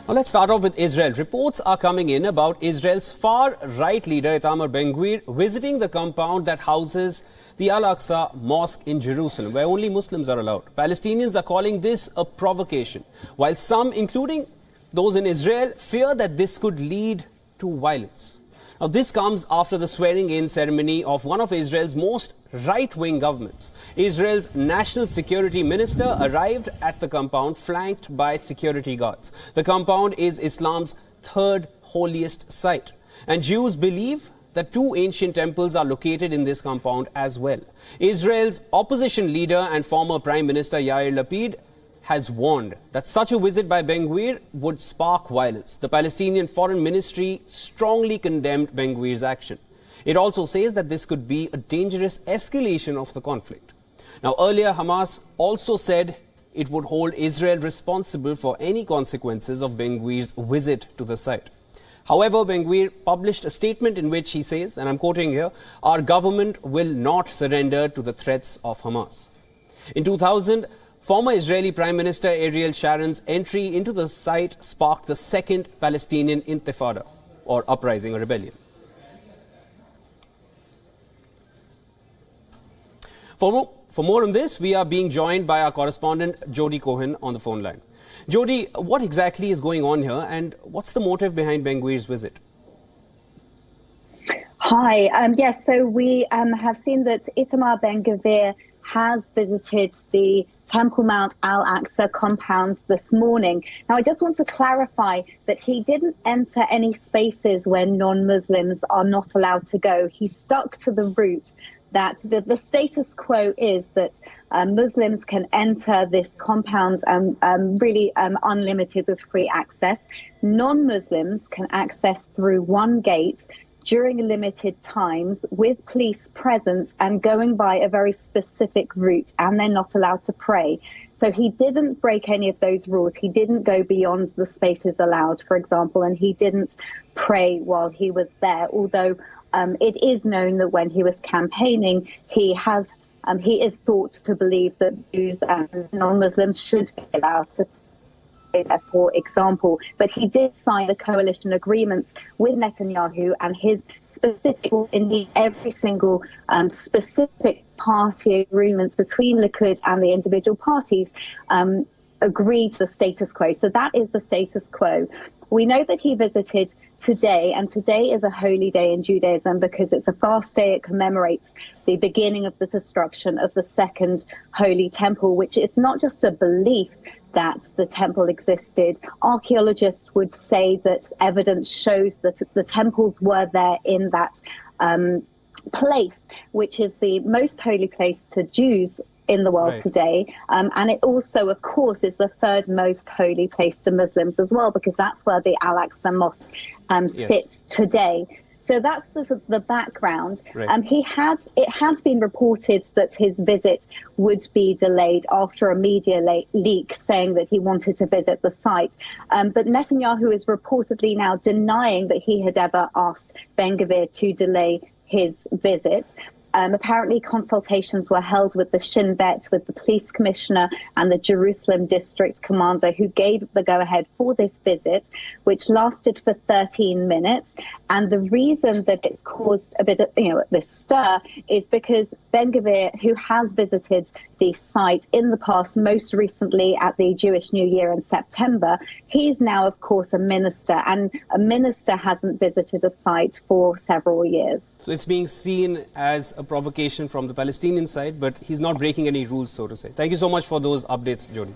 Now let's start off with Israel. Reports are coming in about Israel's far-right leader Itamar Ben-Gvir visiting the compound that houses the Al-Aqsa Mosque in Jerusalem, where only Muslims are allowed. Palestinians are calling this a provocation, while some, including those in Israel, fear that this could lead to violence. Now, this comes after the swearing-in ceremony of one of Israel's most right-wing governments. Israel's national security minister arrived at the compound flanked by security guards. The compound is Islam's third holiest site, and Jews believe that two ancient temples are located in this compound as well. Israel's opposition leader and former Prime Minister Yair Lapid has warned that such a visit by Ben-Gvir would spark violence. The Palestinian Foreign Ministry strongly condemned Ben-Gvir's action. It also says that this could be a dangerous escalation of the conflict. Now, earlier, Hamas also said it would hold Israel responsible for any consequences of Ben-Gvir's visit to the site. However, Ben-Gvir published a statement in which he says, and I'm quoting here, "Our government will not surrender to the threats of Hamas." In 2000, former Israeli Prime Minister Ariel Sharon's entry into the site sparked the second Palestinian Intifada, or uprising or rebellion. For more on this, we are being joined by our correspondent Jody Cohen on the phone line. Jody, what exactly is going on here, and what's the motive behind Ben-Gvir's visit? Hi, yes, so we have seen that Itamar Ben-Gvir has visited the Temple Mount Al-Aqsa compound this morning. Now, I just want to clarify that he didn't enter any spaces where non-Muslims are not allowed to go. He stuck to the route that the status quo is that Muslims can enter this compound really unlimited with free access. Non-Muslims can access through one gate during limited times with police presence and going by a very specific route, and they're not allowed to pray. So he didn't break any of those rules. He didn't go beyond the spaces allowed, for example, and he didn't pray while he was there, although it is known that when he was campaigning, he is thought to believe that Jews and non-Muslims should be allowed to pray there, for example. But he did sign the coalition agreements with Netanyahu, and his specific, indeed every single specific party agreements between Likud and the individual parties agreed to the status quo. So that is the status quo. We know that he visited today, and today is a holy day in Judaism because it's a fast day. It commemorates the beginning of the destruction of the second holy temple, which is not just a belief that the temple existed. Archaeologists would say that evidence shows that the temples were there in that place, which is the most holy place to Jews in the world today. And it also, of course, is the third most holy place to Muslims as well, because that's where the Al-Aqsa Mosque sits today. So that's the background. It has been reported that his visit would be delayed after a media leak saying that he wanted to visit the site. But Netanyahu is reportedly now denying that he had ever asked Ben-Gvir to delay his visit. Apparently consultations were held with the Shin Bet, with the police commissioner and the Jerusalem district commander, who gave the go-ahead for this visit, which lasted for 13 minutes. And the reason that it's caused a bit of, this stir is because Ben-Gvir, who has visited the site in the past, most recently at the Jewish New Year in September, he's now, of course, a minister, and a minister hasn't visited a site for several years. So it's being seen as a provocation from the Palestinian side, but he's not breaking any rules, so to say. Thank you so much for those updates, Jody.